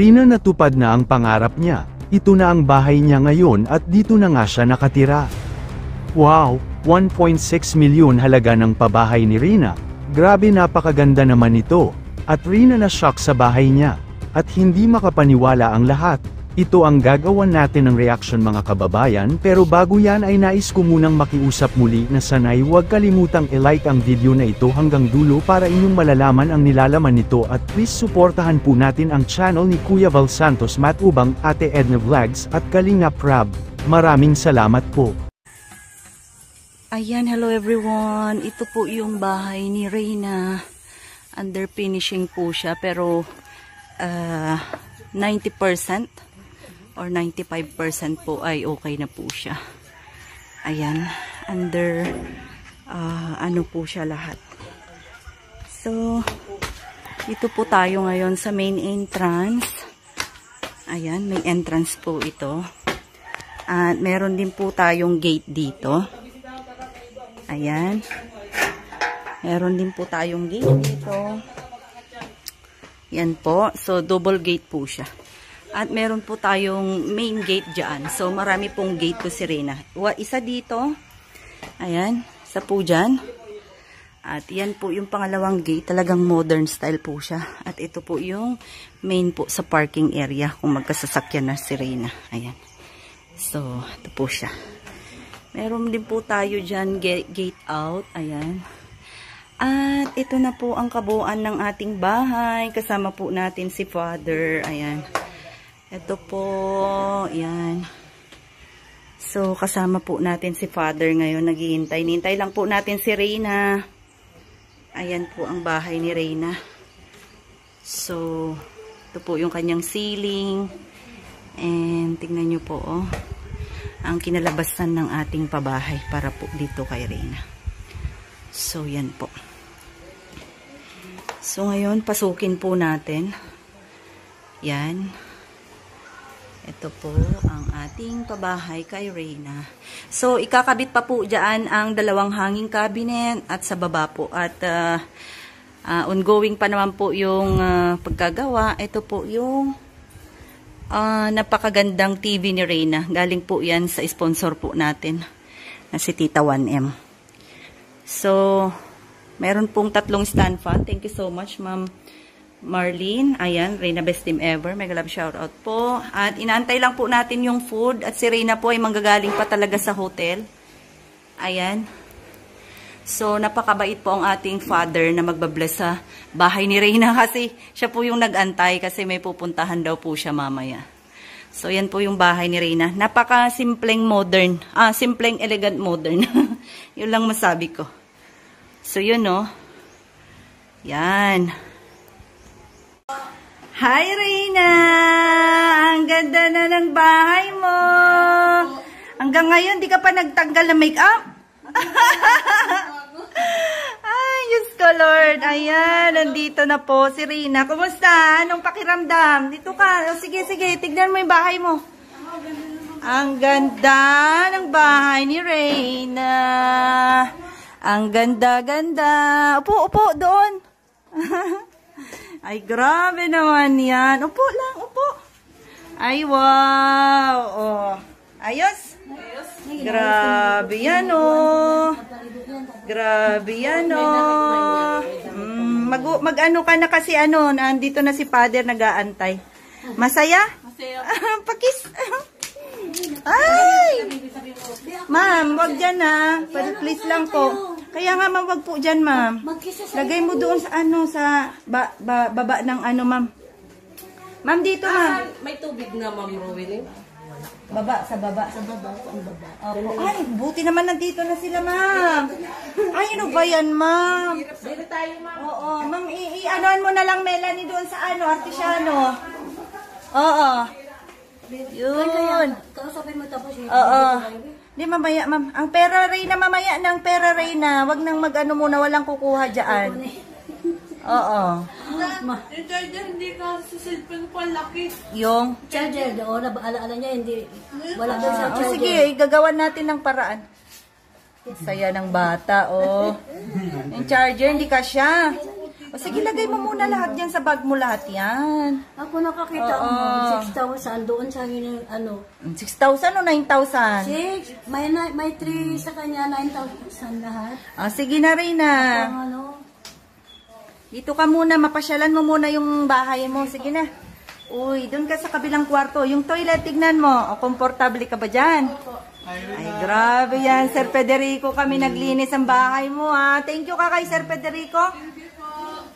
Rina, natupad na ang pangarap niya. Ito na ang bahay niya ngayon at dito na nga siya nakatira. Wow! 1.6 milyon halaga ng pabahay ni Rina. Grabe, napakaganda naman ito. At Rina na shock sa bahay niya. At hindi makapaniwala ang lahat. Ito ang gagawan natin ng reaction mga kababayan, pero bago yan ay nais ko munang makiusap muli na sanay huwag kalimutang i-like ang video na ito hanggang dulo para inyong malalaman ang nilalaman nito at please suportahan po natin ang channel ni Kuya Val Santos Matubang, Ate Edna Vlogs at Kalingap Rab. Maraming salamat po. Ayan, hello everyone. Ito po yung bahay ni Reyna. Under finishing po siya pero 90% or 95% po ay okay na po siya. Ayan, under ano po siya lahat. So, dito po tayo ngayon sa main entrance. Ayan, may entrance po ito. At meron din po tayong gate dito. Ayan. Meron din po tayong gate dito. Yan po. So, double gate po siya. At meron po tayong main gate dyan. So, marami pong gate po si Reyna. Isa dito. Ayan. Isa po dyan. At yan po yung pangalawang gate. Talagang modern style po siya. At ito po yung main po sa parking area kung magkasasakyan na si Reyna. Ayan. So, ito po siya. Meron din po tayo dyan gate out. Ayan. At ito na po ang kabuuan ng ating bahay. Kasama po natin si Father. Ayan. Ito po, yan. So, kasama po natin si Father ngayon, naghihintay. Nintay lang po natin si Reyna. Ayan po ang bahay ni Reyna. So, ito po yung kanyang ceiling. And, tingnan nyo po, oh. Ang kinalabasan ng ating pabahay para po dito kay Reyna. So, yan po. So, ngayon, pasukin po natin. Yan. Ito po ang ating pabahay kay Reyna. So, ikakabit pa po dyan ang dalawang hanging cabinet at sa baba po. At ongoing pa naman po yung pagkagawa. Ito po yung napakagandang TV ni Reyna. Galing po yan sa sponsor po natin na si Tita 1M. So, meron pong 3 stand fan. Thank you so much, Ma'am Marlene. Ayan, Reyna best team ever. Mega love shoutout po. At inaantay lang po natin yung food. At si Reyna po ay manggagaling pa talaga sa hotel. Ayan. So, napakabait po ang ating father na magbabless sa bahay ni Reyna kasi siya po yung nag-antay kasi may pupuntahan daw po siya mamaya. So, yan po yung bahay ni Reyna. Napaka-simpleng modern. Simpleng elegant modern. Yun lang masabi ko. So, yun, no. Yan. Hi, Reyna! Ang ganda na ng bahay mo! Hanggang ngayon, di ka pa nagtanggal ng makeup? Ay, Diyos ko, Lord! Ayan, nandito na po si Reyna. Kumusta? Anong pakiramdam? Dito ka. O, sige, sige. Tignan mo yung bahay mo. Ang ganda ng bahay ni Reyna. Ang ganda-ganda. Upo, upo, doon. Ay, grabe naman yan. Upo lang, upo. Ay, wow. Oh. Ayos? Grabe yan, oh. Grabe yan, oh. Mag-ano ka na kasi, ano, nandito na si Father nag-aantay. Masaya? Masaya. Pakis. Ay! Ma'am, wag dyan, ha. Please lang po. Kaya nga, ma'am, wag po dyan, ma'am. Lagay mo doon sa, ano, sa baba ng, ano, ma'am. Ma'am, dito, ma'am. May tubig na, ma'am Rowena. Baba, sa baba. Sa baba, sa baba. Opo. Ay, buti naman nandito na sila, ma'am. Ay, ano ba yan, ma'am? Dito tayo, ma'am. Oo, ma'am, i-anoan mo na lang, Melanie, doon sa, ano, Artesiano. Oo. Yun. Kausapin mo tapos yun. Oo. Di, mamaya, ma'am. Ang pera Reyna, mamaya ng pera Reyna. Wag nang mag-ano muna, walang kukuha dyan. Oo. Yung charger, hindi ka sa cellphone ko, laki. Yung? Charger, ala niya, hindi. Wala daw siya charger. Sige, gagawan natin ng paraan. Saya ng bata, oh. Yung charger, hindi kasya. O sige, lagay mo muna lahat yan sa bag mo, lahat yan. Ako nakakita Oo. mo, 6,000 doon sa akin, 6,000 o 9,000? 6, may 3 sa kanya, 9,000 lahat. Sige na, Reyna. Ang Dito ka muna, mapasyalan mo muna yung bahay mo. Sige na. Uy, doon ka sa kabilang kwarto. Yung toilet, tignan mo. O, komportable ka ba dyan? Ay, grabe yan. Sir Federico, kami naglinis ang bahay mo, ha. Thank you ka kay Sir Federico.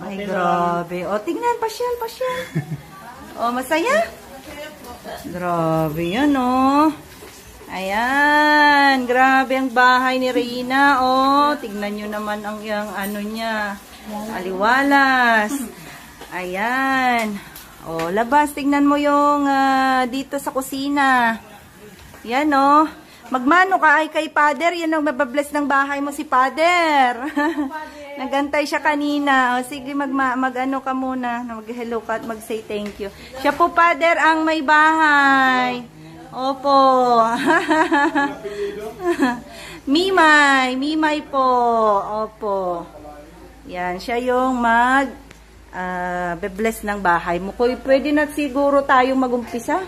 Ay, grabe. O, tingnan, pasyal. O, masaya? Grabe yan, o. Ayan, grabe ang bahay ni Reyna, o. Tignan nyo naman ang yung ano niya. Aliwalas. Ayan. O, labas. Tignan mo yung dito sa kusina. Yan, o. Magmano ka ay kay Father. Yan ang mababless ng bahay mo si Father. Nagantay siya kanina. O, sige, mag-ano ka muna. Mag-hello ka at mag-say thank you. Siya po, Father, ang may bahay. Opo. Mimay po. Opo. Yan, siya yung be-bless ng bahay mo. Pwede na siguro tayong mag-umpisa.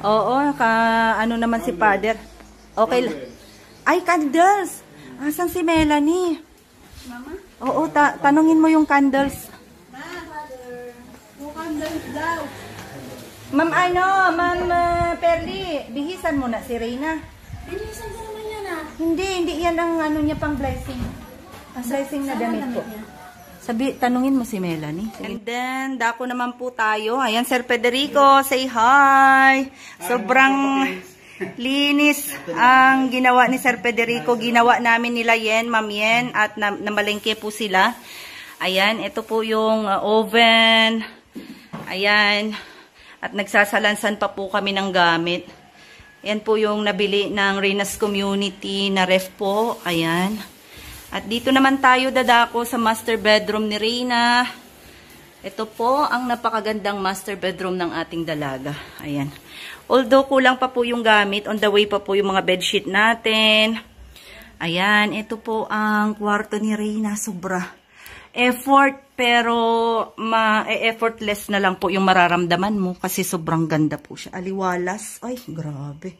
Oo, ano naman si Father. Okay. Ay, candles. Asan si Melanie? Mama? Oo, tanungin mo yung candles. Yung candles daw. Ma'am Perly, bihisan mo na si Reyna. Binisan ko naman yan Hindi yan ang ano niya pang blessing. Ang blessing na damit po. Tanungin mo si Melanie. And then, dako naman po tayo. Ayan, Sir Federico, say hi. Sobrang linis ang ginawa ni Sir Federico. Ginawa namin nila Yen, Ma'am Yen, at namalengke po sila. Ayan, ito po yung oven. Ayan. At nagsasalansan pa po kami ng gamit. Ayan po yung nabili ng Reyna's Community na ref po. Ayan. At dito naman tayo dadako sa master bedroom ni Reyna. Ito po ang napakagandang master bedroom ng ating dalaga. Ayan. Although kulang pa po yung gamit, on the way pa po yung mga bedsheet natin. Ayan, ito po ang kwarto ni Reyna. Sobra effort, pero effortless na lang po yung mararamdaman mo kasi sobrang ganda po siya. Aliwalas. Ay, grabe.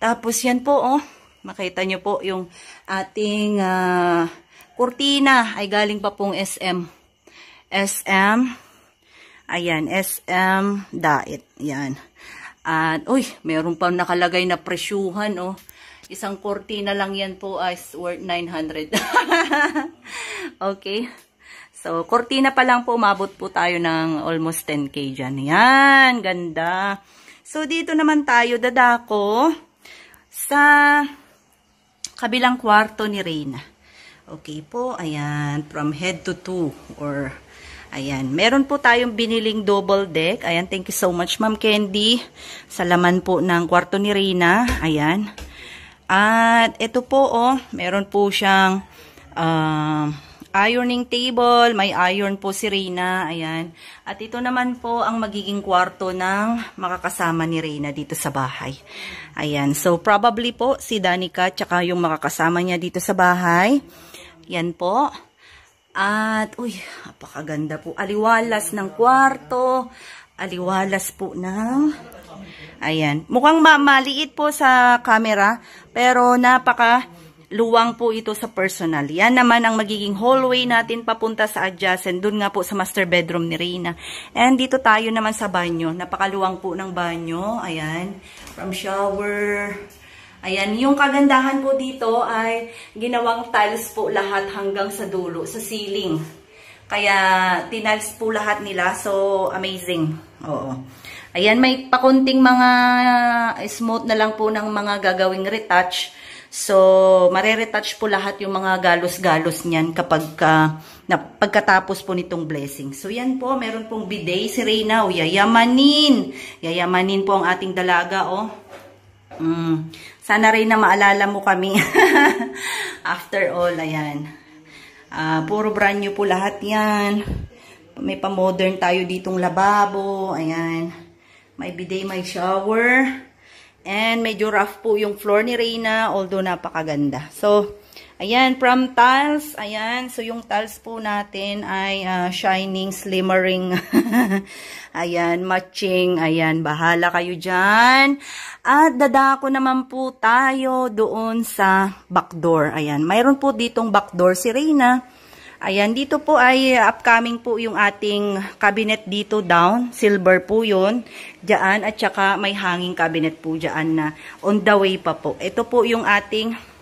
Tapos yan po, oh. Makita nyo po yung ating kurtina ay galing pa pong SM. Ayan, SM Diet. Yan. At, uy, meron pa nakalagay na presyuhan, oh. Isang kurtina lang yan po is worth 900. Okay. So, kurtina pa lang po, umabot po tayo ng almost 10K dyan. Yan, ganda. So, dito naman tayo dadako sa kabilang kwarto ni Reyna. Okay po, ayan, from head to toe, or, ayan, meron po tayong biniling double deck. Ayan, thank you so much, Ma'am Candy, sa laman po ng kwarto ni Reyna. Ayan. At, ito po, oh, meron po siyang, ironing table, may iron po si Reyna, ayan. At ito naman po ang magiging kwarto ng makakasama ni Reyna dito sa bahay. Ayan, so probably po si Danica tsaka yung makakasama niya dito sa bahay. Yan po. At, uy, napakaganda po. Aliwalas ng kwarto, aliwalas po ng, ayan. Mukhang maliit po sa camera, pero luwang po ito sa personal. Yan naman ang magiging hallway natin papunta sa adjacent. Doon nga po sa master bedroom ni Reyna. And dito tayo naman sa banyo. Napakaluwang po ng banyo. Ayan. From shower. Ayan. Yung kagandahan po dito ay ginawang tiles po lahat hanggang sa dulo, sa ceiling. Kaya tiniles po lahat nila. So, amazing. Oo. Ayan. May pakunting mga smooth na lang po ng mga gagawing retouch. So, mareretouch po lahat yung mga galos-galos niyan kapag pagkatapos po nitong blessing. So, yan po, meron pong bidet si Reyna. O, yayamanin. Yayamanin po ang ating dalaga, oh. Sana Reyna maalala mo kami. After all, ayan. Puro brand new po lahat yan. May pa-modern tayo ditong lababo. Ayan. May bidet, may shower. And medyo rough po yung floor ni Reyna, although napakaganda. So, Ayan, from tiles, ayan, so yung tiles po natin ay shining, slimmering, ayan, matching, ayan, bahala kayo dyan. At dadako naman po tayo doon sa backdoor, ayan, mayroon po ditong backdoor si Reyna. Ayan, dito po ay upcoming po yung ating cabinet dito down, silver po yun, dyan, at saka may hanging cabinet po dyan na on the way pa po. Ito po yung ating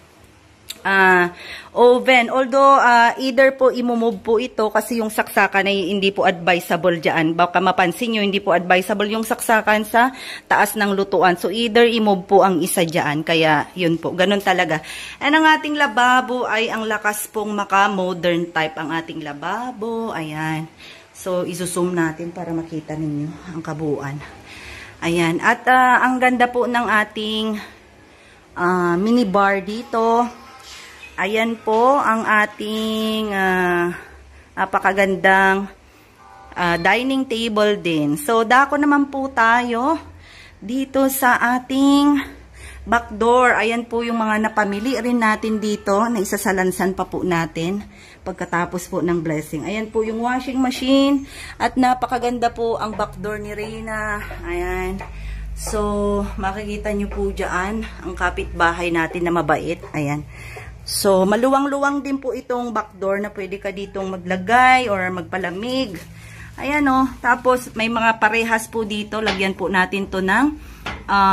oven. Although, either po imumove po ito kasi yung saksakan ay hindi po advisable dyan. Baka mapansin nyo, hindi po advisable yung saksakan sa taas ng lutuan. So, either imove po ang isa dyan. Kaya, yun po. Ganun talaga. And ang ating lababo ay ang lakas pong maka-modern type ang ating lababo. Ayan. So, isusum natin para makita ninyo ang kabuuan. Ayan. At, ang ganda po ng ating mini bar dito. Ayan po ang ating napakagandang dining table din. So, dako naman po tayo dito sa ating backdoor. Ayan po yung mga napamili rin natin dito na isasalansan pa po natin pagkatapos po ng blessing. Ayan po yung washing machine at napakaganda po ang backdoor ni Reyna. Ayan. So, makikita nyo po dyan ang kapitbahay natin na mabait. Ayan. So, maluwang-luwang din po itong backdoor na pwede ka ditong maglagay or magpalamig. Ayan o. Tapos, may mga parehas po dito. Lagyan po natin to ng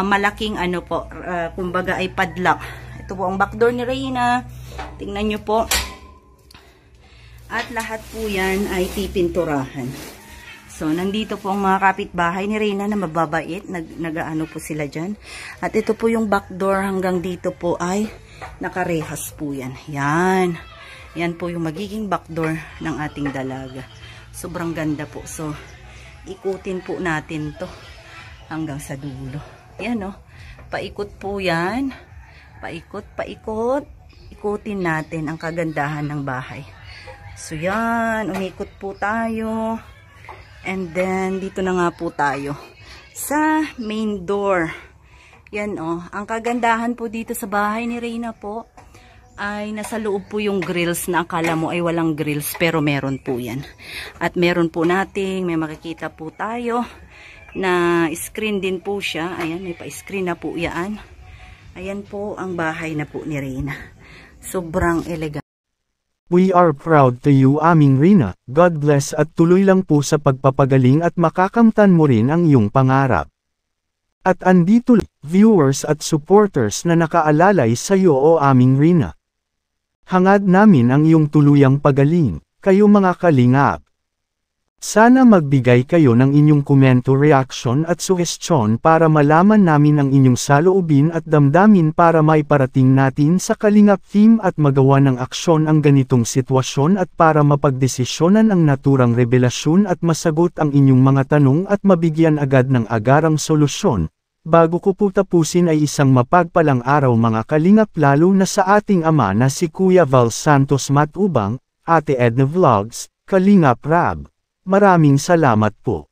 malaking ano po. Kumbaga ay padlock. Ito po ang backdoor ni Reyna. Tingnan nyo po. At lahat po yan ay pipinturahan. So, nandito po ang mga kapitbahay ni Reyna na mababait. Nag-ano po sila dyan. At ito po yung backdoor hanggang dito po ay nakarehas po yan. Yan. Yan po yung magiging backdoor ng ating dalaga. Sobrang ganda po. So, ikutin po natin to hanggang sa dulo. Yan o. Paikot po yan. Paikot, paikot. Ikutin natin ang kagandahan ng bahay. So, yan. Umikot po tayo. And then, dito na nga po tayo sa main door. Yan o. Ang kagandahan po dito sa bahay ni Reyna po ay nasa loob po yung grills na akala mo ay walang grills pero meron po yan. At meron po nating, may makikita po tayo na screen din po siya. Ayan, may pa-screen na po yan. Ayan po ang bahay na po ni Reyna. Sobrang elegant. We are proud to you aming Reyna. God bless at tuloy lang po sa pagpapagaling at makakamtan mo rin ang iyong pangarap. At andito viewers at supporters na nakaalalay sa iyo o aming Reyna. Hangad namin ang iyong tuluyang pagaling, kayo mga kalingap. Sana magbigay kayo ng inyong komento, reaction at suhestyon para malaman namin ang inyong saloobin at damdamin para maiparating natin sa Kalingap team at magawa ng aksyon ang ganitong sitwasyon at para mapagdesisyonan ang naturang revelasyon at masagot ang inyong mga tanong at mabigyan agad ng agarang solusyon. Bago ko po tapusin ay isang mapagpalang araw mga kalingap lalo na sa ating ama na si Kuya Val Santos Matubang, Ate Edna Vlogs, Kalingap Rab. Maraming salamat po.